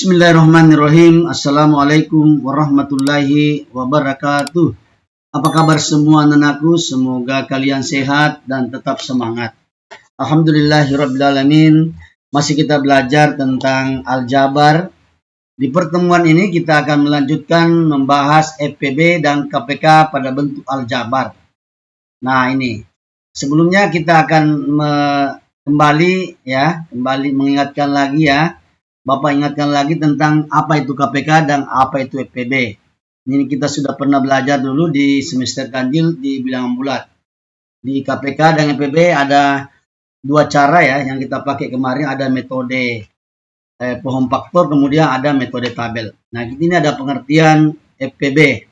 Bismillahirrahmanirrahim. Assalamualaikum warahmatullahi wabarakatuh. Apa kabar semua anakku? Semoga kalian sehat dan tetap semangat. Alhamdulillahirrabbilalamin. Masih kita belajar tentang aljabar. Di pertemuan ini kita akan melanjutkan membahas FPB dan KPK pada bentuk aljabar. Nah ini. Sebelumnya kita akan kembali mengingatkan lagi ya. Bapak ingatkan lagi tentang apa itu KPK dan apa itu FPB. Ini kita sudah pernah belajar dulu di semester ganjil di bilangan bulat. Di KPK dan FPB ada dua cara ya yang kita pakai kemarin, ada metode pohon faktor, kemudian ada metode tabel. Nah, ini ada pengertian FPB.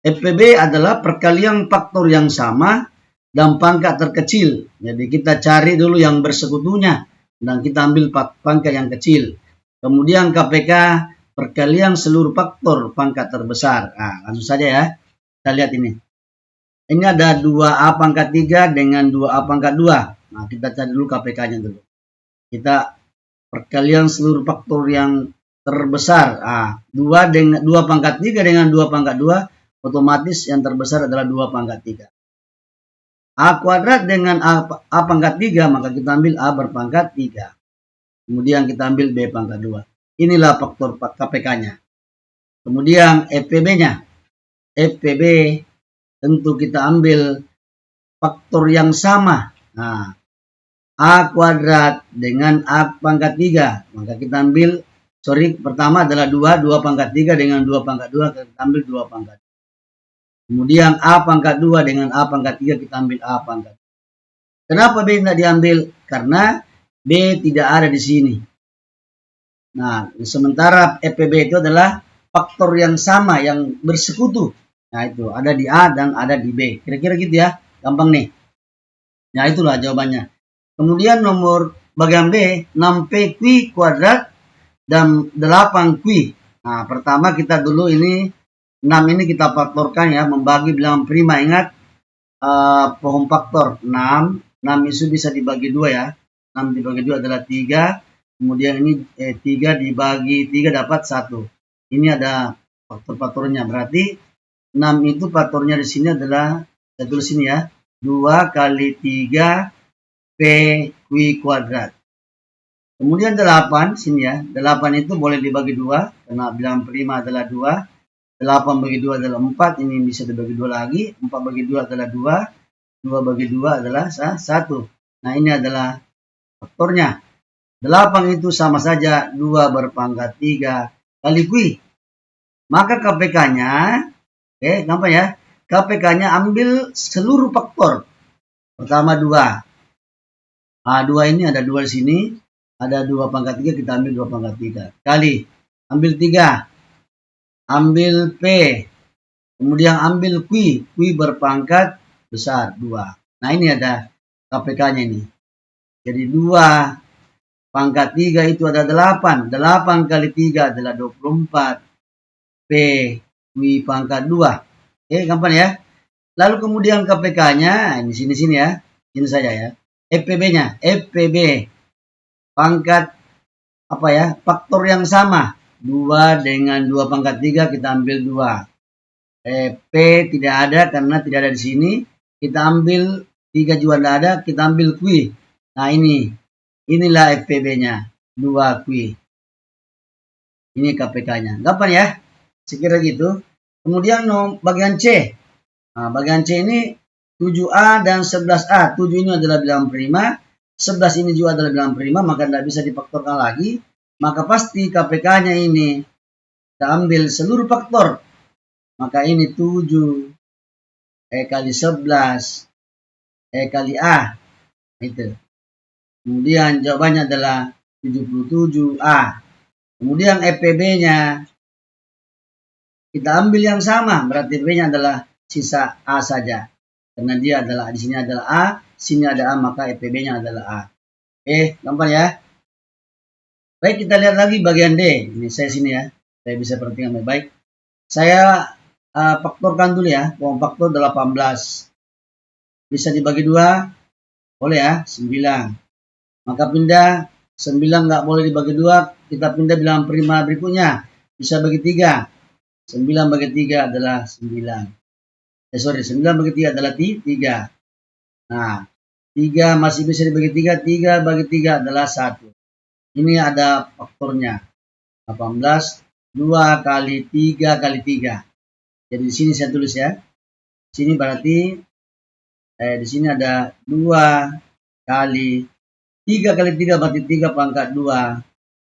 FPB adalah perkalian faktor yang sama dan pangkat terkecil. Jadi kita cari dulu yang bersekutunya dan kita ambil pangkat yang kecil. Kemudian KPK perkalian seluruh faktor pangkat terbesar. Nah, langsung saja ya. Kita lihat ini. Ini ada 2A pangkat 3 dengan 2A pangkat 2. Nah, kita cari dulu KPK-nya dulu. Kita perkalian seluruh faktor yang terbesar. 2 pangkat 3 dengan 2 pangkat 2, otomatis yang terbesar adalah 2 pangkat 3. A kuadrat dengan A pangkat 3, maka kita ambil A berpangkat 3. Kemudian kita ambil B pangkat 2. Inilah faktor KPK-nya. Kemudian FPB-nya. FPB tentu kita ambil faktor yang sama. Nah, A kuadrat dengan A pangkat 3. Maka kita ambil, pertama adalah 2 pangkat 3 dengan 2 pangkat 2, kita ambil 2 pangkat. Kemudian A pangkat 2 dengan A pangkat 3, kita ambil A pangkat. Kenapa B tidak diambil? Karena B tidak ada di sini. Nah, sementara FPB itu adalah faktor yang sama, yang bersekutu. Nah, itu ada di A dan ada di B. Kira-kira gitu ya. Gampang nih. Nah, itulah jawabannya. Kemudian nomor bagian B, 6P Q kuadrat dan 8 Q. Nah, pertama kita dulu ini 6 ini kita faktorkan ya, membagi bilangan prima. Ingat pohon faktor 6 itu bisa dibagi 2 ya. 6 dibagi 2 adalah 3. Kemudian ini 3 dibagi 3 dapat 1. Ini ada faktor-faktornya. Berarti 6 itu faktornya di sini adalah, saya tulis sini ya, 2 kali 3 P Q kuadrat. Kemudian 8 sini ya. 8 itu boleh dibagi 2 karena bilangan prima adalah 2. 8 bagi 2 adalah 4, ini bisa dibagi 2 lagi. 4 bagi 2 adalah 2, 2 bagi 2 adalah 1. Nah, ini adalah faktornya. 8 itu sama saja 2 berpangkat 3 kali Q. Maka KPK-nya, gampang ya. KPK-nya ambil seluruh faktor. Pertama 2. 2 ini ada 2 di sini. Ada 2 pangkat 3, kita ambil 2 pangkat 3. Kali, ambil 3. Ambil P, kemudian ambil Q berpangkat besar 2. Nah, ini ada KPK-nya ini. Jadi 2 pangkat 3 itu ada 8. 8 kali 3 adalah 24. P Q pangkat 2. Gampang ya. Lalu kemudian KPK-nya, ini sini ya. Ini saja ya. FPB-nya, FPB pangkat faktor yang sama. 2 dengan 2 pangkat 3, kita ambil 2. P tidak ada karena tidak ada di sini. Kita ambil 3 juga tidak ada, kita ambil Q. Nah, inilah FPB-nya, 2 Q. Ini KPK-nya. Gampang ya? Sekira gitu. Kemudian bagian C. Nah, bagian C ini 7A dan 11A. 7 ini adalah bilangan prima. 11 ini juga adalah bilangan prima, maka tidak bisa difaktorkan lagi. Maka pasti KPK-nya ini kita ambil seluruh faktor. Maka ini 7 kali 11 kali A. Itu. Kemudian jawabannya adalah 77A. Kemudian FPB-nya kita ambil yang sama. Berarti B-nya adalah sisa A saja. Karena dia adalah, di sini adalah A, sini ada A, maka FPB-nya adalah A. Gampang ya. Baik, kita lihat lagi bagian D. Ini saya sini ya. Saya bisa perhatikan baik-baik. Saya faktorkan dulu ya. Pohon faktor 18. Bisa dibagi 2. Boleh ya, 9. Maka pindah 9 nggak boleh dibagi 2, kita pindah bilangan prima berikutnya. Bisa bagi 3. 9 bagi 3 adalah 9. 9 bagi 3 adalah 3. Nah, 3 masih bisa dibagi 3. 3 bagi 3 adalah 1. Ini ada faktornya. 18, 2 kali 3 kali 3. Jadi di sini saya tulis ya. Di sini berarti di sini ada 2 kali 3 kali 3 berarti 3 pangkat 2.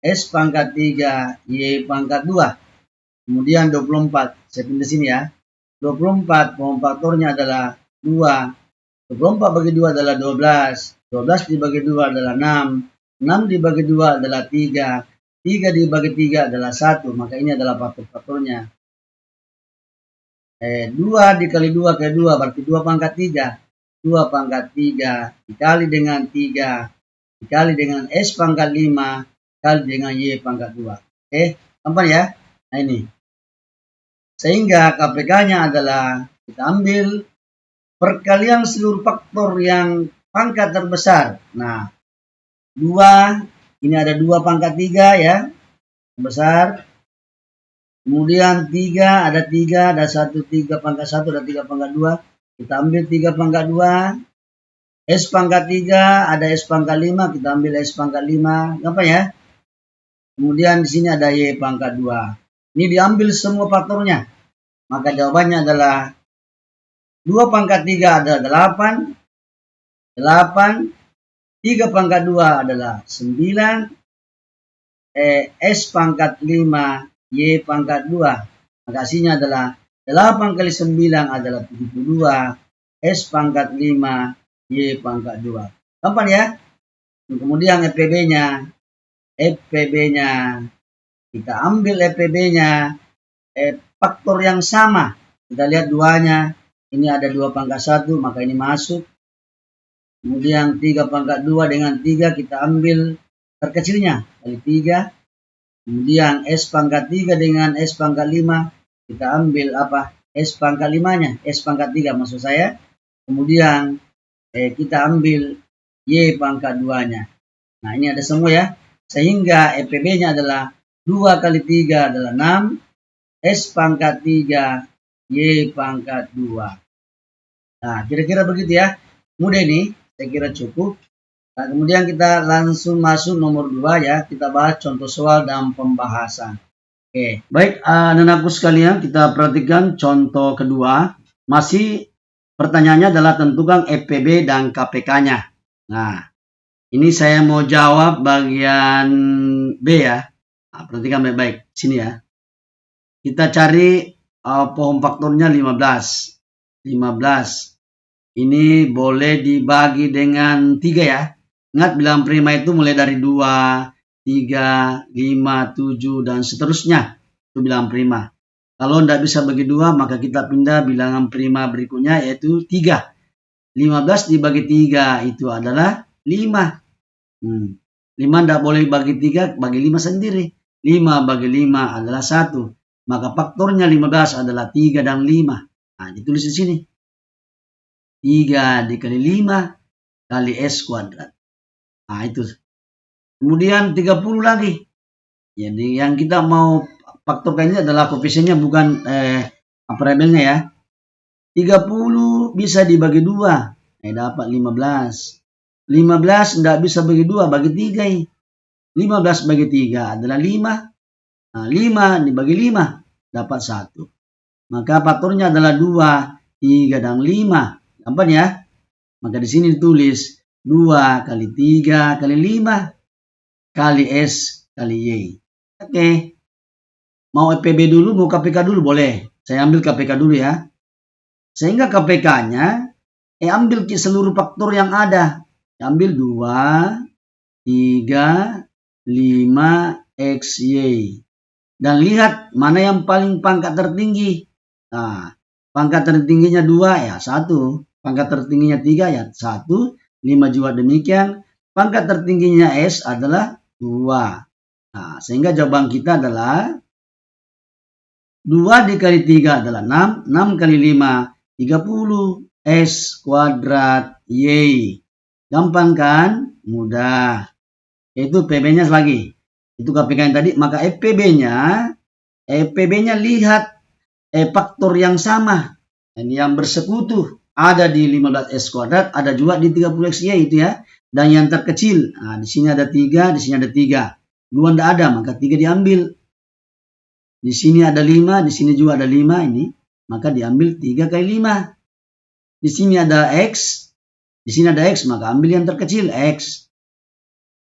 S pangkat 3, Y pangkat 2. Kemudian 24. Saya pindah sini ya. 24 faktornya adalah 2. 24 bagi 2 adalah 12. 12 dibagi 2 adalah 6. 6 dibagi 2 adalah 3. 3 dibagi 3 adalah 1. Maka ini adalah faktor-faktornya. 2 dikali 2 kali 2 berarti 2 pangkat 3. 2 pangkat 3 dikali dengan 3 dikali dengan S pangkat 5 kali dengan Y pangkat 2. Oke, gampang ya? Nah ini. Sehingga KPK-nya adalah kita ambil perkalian seluruh faktor yang pangkat terbesar. Nah, 2, ini ada 2 pangkat 3 ya, besar. Kemudian 3, ada 3, ada 1, 3 pangkat 1, ada 3 pangkat 2. Kita ambil 3 pangkat 2. S pangkat 3, ada S pangkat 5, kita ambil S pangkat 5. Gampang ya? Kemudian di sini ada Y pangkat 2. Ini diambil semua faktornya. Maka jawabannya adalah 2 pangkat 3 adalah 8. 8. 3 pangkat 2 adalah 9. S pangkat 5, Y pangkat 2. Maka hasilnya adalah 8 kali 9 adalah 72. S pangkat 5, Y pangkat 2. Gampang ya? Kemudian FPB-nya kita ambil FPB-nya faktor yang sama. Kita lihat duanya. Ini ada 2 pangkat 1, maka ini masuk. Kemudian 3 pangkat 2 dengan 3 kita ambil terkecilnya kali 3. Kemudian S pangkat 3 dengan S pangkat 5 kita ambil apa? S pangkat 5-nya, S pangkat 3 maksud saya. Kemudian kita ambil Y pangkat 2-nya. Nah, ini ada semua ya. Sehingga FPB-nya adalah 2 kali 3 adalah 6. S pangkat 3, Y pangkat 2. Nah, kira-kira begitu ya. Mudah ini, saya kira cukup. Nah, kemudian kita langsung masuk nomor 2 ya. Kita bahas contoh soal dalam pembahasan. Oke, baik anak-anakku sekalian, kita perhatikan contoh kedua. Masih pertanyaannya adalah tentukan FPB dan KPK-nya. Nah, ini saya mau jawab bagian B ya. Nah, perhatikan baik-baik. Sini ya. Kita cari pohon faktornya 15. 15. Ini boleh dibagi dengan 3 ya. Ingat bilangan prima itu mulai dari 2, 3, 5, 7, dan seterusnya. Itu bilangan prima. Kalau tidak bisa bagi 2, maka kita pindah bilangan prima berikutnya yaitu 3. 15 dibagi 3 itu adalah 5. 5 tidak boleh bagi 3, bagi 5 sendiri. 5 bagi 5 adalah 1. Maka faktornya 15 adalah 3 dan 5. Nah, ditulis di sini. 3 dikali 5 kali S kuadrat. Nah, itu. Kemudian 30 lagi. Jadi yang kita mau faktorkan ini adalah koefisiennya bukan variabelnya ya. 30 bisa dibagi 2. Dapat 15. 15 tidak bisa bagi 2, bagi 3. 15 bagi 3 adalah 5. Nah, 5 dibagi 5 dapat 1. Maka faktornya adalah 2, 3, dan 5. Gampang ya? Maka di sini ditulis 2 kali 3 kali 5 kali S kali Y. Oke. Mau FPB dulu, mau KPK dulu boleh. Saya ambil KPK dulu ya. Sehingga KPK-nya ambil seluruh faktor yang ada. Ambil 2, 3, 5, X, Y. Dan lihat mana yang paling pangkat tertinggi. Nah, pangkat tertingginya 2 ya 1. Pangkat tertingginya 3 ya 1. 5 juga demikian. Pangkat tertingginya S adalah 2. Nah, sehingga jawaban kita adalah 2 dikali 3 adalah 6. 6 kali 5, 30. S kuadrat Y. Gampang kan? Mudah. Itu PB-nya lagi. Itu KPK yang tadi, maka EPB-nya lihat faktor yang sama. Dan yang bersekutu ada di 15x kuadrat, ada juga di 30xy itu ya. Dan yang terkecil, nah, di sini ada 3, di sini ada 3. 2 tidak ada, maka 3 diambil. Di sini ada 5, di sini juga ada 5 ini, maka diambil 3 kali 5. Di sini ada X, di sini ada X, maka ambil yang terkecil X.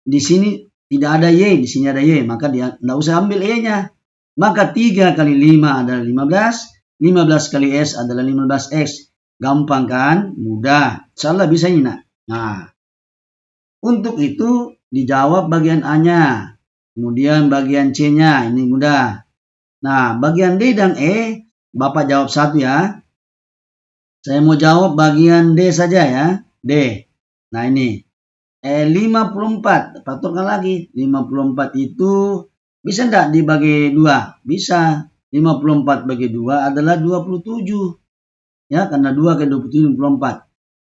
Di sini tidak ada Y, di sini ada Y, maka dia tidak usah ambil Y-nya. Maka 3 kali 5 adalah 15, 15 kali S adalah 15X. Gampang kan? Mudah. Insyaallah bisa ini nak. Nah, untuk itu dijawab bagian A-nya. Kemudian bagian C-nya, ini mudah. Nah, bagian D dan E, Bapak jawab satu ya. Saya mau jawab bagian D saja ya. D. Nah ini. 54. Faktorkan lagi. 54 itu bisa enggak dibagi 2? Bisa. 54 bagi 2 adalah 27. Ya, karena 2 ke 27, 54.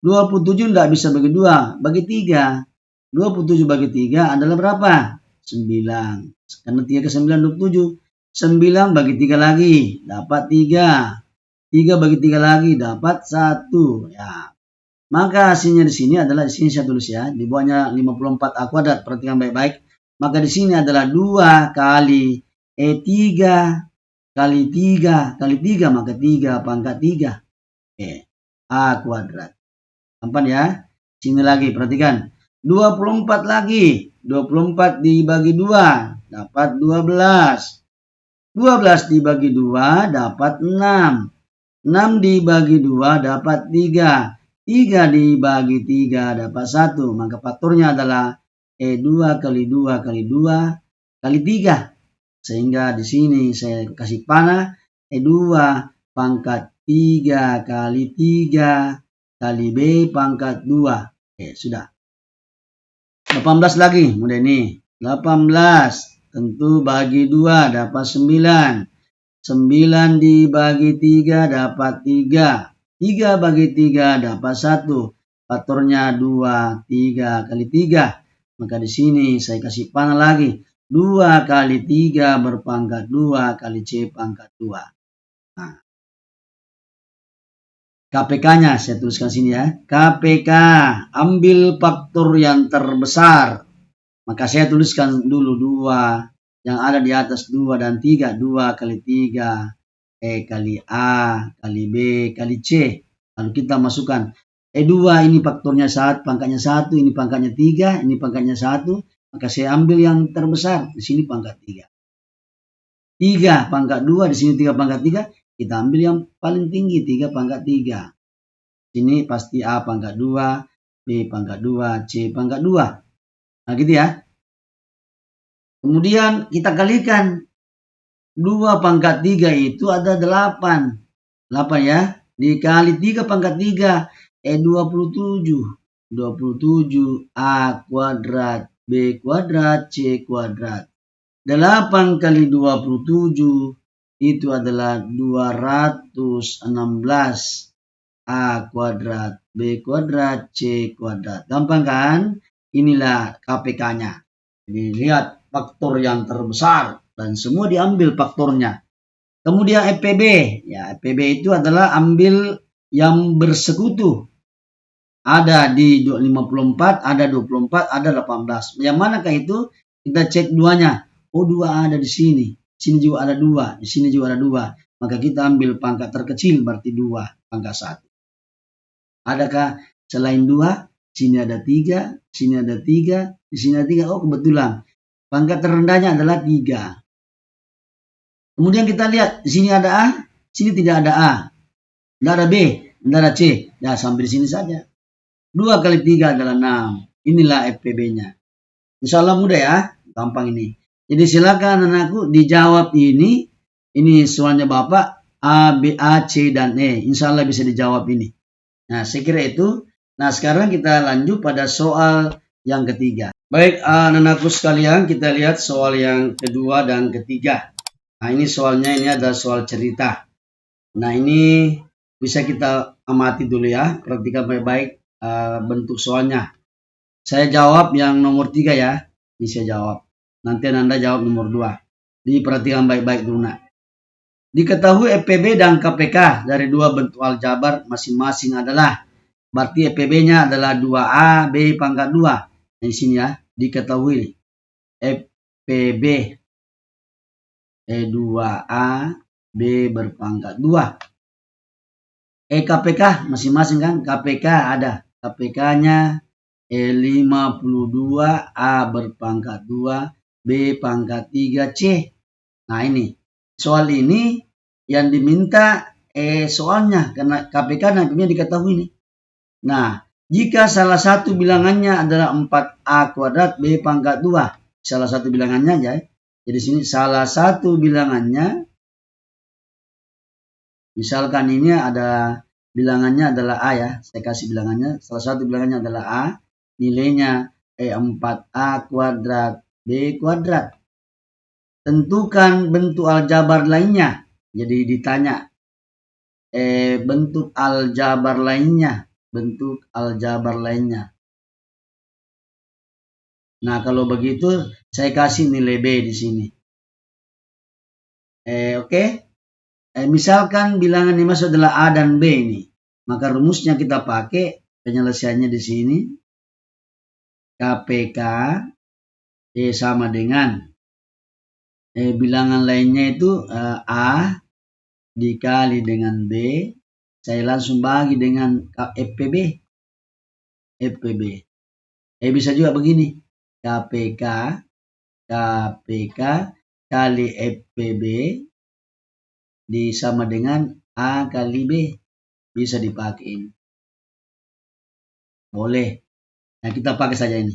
27 enggak bisa bagi 2. Bagi 3. 27 bagi 3 adalah berapa? 9. Karena 3 ke 9, 27. 9 bagi 3 lagi. Dapat 3. 3 bagi 3 lagi dapat 1. Ya. Maka hasilnya di sini adalah, di sini saya tulis ya, di bawahnya 54A kuadrat, perhatikan baik-baik. Maka di sini adalah 2 kali 3 kali 3 kali 3, maka 3 pangkat 3. Oke. A kuadrat. Gampang ya. Sini lagi, perhatikan. 24 lagi. 24 dibagi 2 dapat 12. 12 dibagi 2 dapat 6. 6 dibagi 2 dapat 3. 3 dibagi 3 dapat 1. Maka faktornya adalah 2 kali 2 kali 2 kali 3. Sehingga di sini saya kasih panah 2 pangkat 3 kali 3 kali B pangkat 2. Oke, sudah. 18 lagi. Mudah ini. 18. Tentu bagi 2 dapat 9. 9 dibagi 3 dapat 3. 3 bagi 3 dapat 1. Faktornya 2, 3 kali 3. Maka di sini saya kasih panah lagi. 2 kali 3 berpangkat 2 kali C pangkat 2. Nah, KPK-nya saya tuliskan sini ya. KPK, ambil faktor yang terbesar. Maka saya tuliskan dulu 2. Yang ada di atas 2 dan 3. 2 kali 3. Kali A, kali B, kali C. Lalu kita masukkan 2 ini faktornya 1, pangkatnya 1, ini pangkatnya 3, ini pangkatnya 1. Maka saya ambil yang terbesar, di sini pangkat 3. 3 pangkat 2, di sini 3 pangkat 3. Kita ambil yang paling tinggi, 3 pangkat 3. Sini pasti A pangkat 2, B pangkat 2, C pangkat 2. Nah gitu ya. Kemudian kita kalikan. 2 pangkat 3 itu ada 8. 8 ya. Dikali 3 pangkat 3. 27. 27 A kuadrat B kuadrat C kuadrat. 8 kali 27 itu adalah 216 A kuadrat B kuadrat C kuadrat. Gampang kan? Inilah KPK-nya. Jadi lihat faktor yang terbesar. Dan semua diambil faktornya. Kemudian EPB. Ya, EPB itu adalah ambil yang bersekutu. Ada di 54, ada 24, ada 18. Yang manakah itu? Kita cek duanya. Oh, 2 ada di sini. Sini juga ada 2. Di sini juga ada 2. Maka kita ambil pangkat terkecil, berarti 2 pangkat 1. Adakah selain 2? Sini ada 3, sini ada 3, di sini ada 3. Oh, kebetulan. Pangkat terendahnya adalah 3. Kemudian kita lihat, di sini ada A, sini tidak ada A. Tidak ada B, tidak ada C. Ya, sampai di sini saja. 2 kali 3 adalah 6. Inilah FPB-nya. Insya Allah mudah ya, gampang ini. Jadi silakan anakku dijawab ini. Ini soalnya Bapak, A, B, A, C, dan E. Insya Allah bisa dijawab ini. Nah, saya kira itu. Nah, sekarang kita lanjut pada soal yang ketiga. Baik, anakku sekalian, kita lihat soal yang kedua dan ketiga. Nah, ini soalnya, ini ada soal cerita. Nah, ini bisa kita amati dulu ya. Perhatikan baik-baik bentuk soalnya. Saya jawab yang nomor 3 ya. bisa jawab. Nanti Anda jawab nomor 2. Diperhatikan baik-baik dulu nak. Diketahui EPB dan KPK dari dua bentuk aljabar masing-masing adalah, berarti EPB-nya adalah 2A B pangkat 2. Di sini ya, diketahui EPB 2A B berpangkat 2. KPK masing-masing kan, KPK ada, KPK-nya 52 A berpangkat 2 B pangkat 3 C. Nah ini, soal ini yang diminta soalnya, karena KPK nantinya diketahui nih. Nah, jika salah satu bilangannya adalah 4A kuadrat B pangkat 2. Salah satu bilangannya aja. Jadi sini salah satu bilangannya, misalkan ini ada bilangannya adalah A ya. Saya kasih bilangannya, salah satu bilangannya adalah A. Nilainya 4A kuadrat B kuadrat. Tentukan bentuk aljabar lainnya. Jadi ditanya bentuk aljabar lainnya. Bentuk aljabar lainnya. Nah, kalau begitu saya kasih nilai B di sini. Oke. Misalkan bilangan yang masuk adalah A dan B ini. Maka rumusnya kita pakai, penyelesaiannya di sini. KPK sama dengan bilangan lainnya itu A dikali dengan B. Saya langsung bagi dengan FPB. Bisa juga begini. KPK kali FPB disama dengan A kali B. Bisa dipakai. Boleh. Nah, kita pakai saja ini.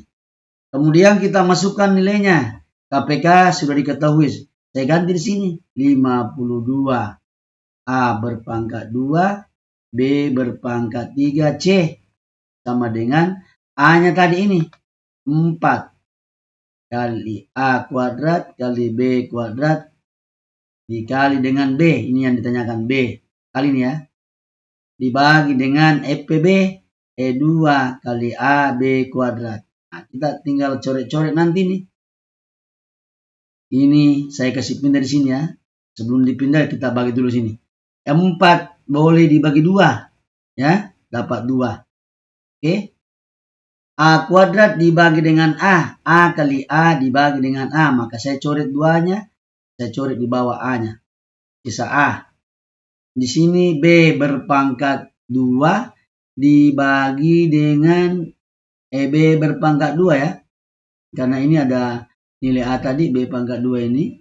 Kemudian kita masukkan nilainya. KPK sudah diketahui. Saya ganti di sini. 52 A berpangkat 2 B berpangkat 3 C sama dengan A-nya tadi ini 4 kali A kuadrat kali B kuadrat dikali dengan B. Ini yang ditanyakan B. Kali ini ya. Dibagi dengan FPB 2 kali A B kuadrat. Nah, kita tinggal coret-coret nanti nih. Ini saya kasih pindah di sini ya. Sebelum dipindah kita bagi dulu sini. 4 boleh dibagi 2. Ya, dapat 2. Oke. A kuadrat dibagi dengan A. A kali A dibagi dengan A. Maka saya coret 2-nya. Saya coret di bawah A-nya. Sisa A. Di sini B berpangkat 2 dibagi dengan B berpangkat 2 ya. Karena ini ada nilai A tadi B pangkat 2 ini.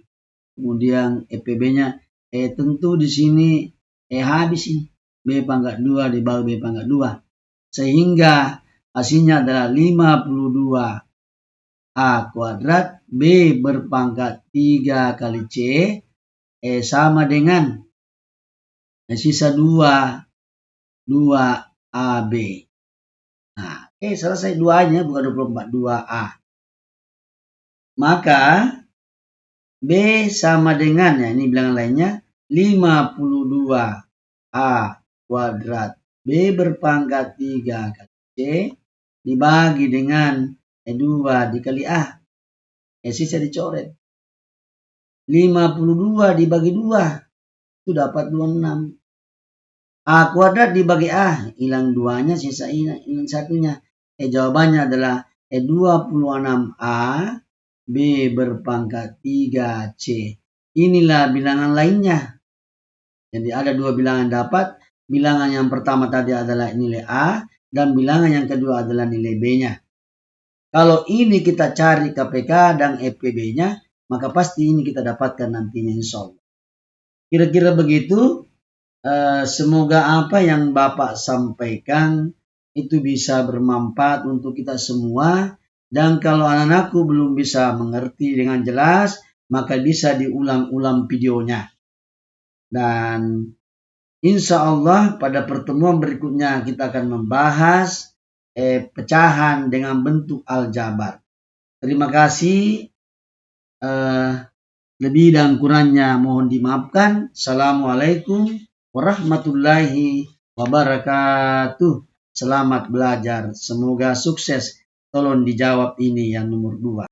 Kemudian EPB-nya tentu di sini habis ini. B pangkat 2 dibagi B pangkat 2. Sehingga hasilnya adalah 52 A kuadrat B berpangkat 3 kali C sama dengan sisa 2 AB. Nah, selesai 2-nya bukan 24, 2A. Maka B sama dengan, ya ini bilangan lainnya, 52 A kuadrat B berpangkat 3 kali C dibagi dengan 2 dikali A. Sisa dicoret. 52 dibagi 2 itu dapat 26. A kuadrat dibagi A, hilang 2-nya, sisa hilang 1-nya. Jawabannya adalah 26A B berpangkat 3C. Inilah bilangan lainnya. Jadi ada 2 bilangan dapat. Bilangan yang pertama tadi adalah nilai A. Dan bilangan yang kedua adalah nilai B-nya. Kalau ini kita cari KPK dan FPB-nya. Maka pasti ini kita dapatkan nantinya insya Allah. Kira-kira begitu. Semoga apa yang Bapak sampaikan itu bisa bermanfaat untuk kita semua. Dan kalau anak-anakku belum bisa mengerti dengan jelas, maka bisa diulang-ulang videonya. Dan insya Allah pada pertemuan berikutnya kita akan membahas pecahan dengan bentuk aljabar. Terima kasih. Lebih dan kurangnya mohon dimaafkan. Assalamualaikum warahmatullahi wabarakatuh. Selamat belajar. Semoga sukses. Tolong dijawab ini yang nomor 2.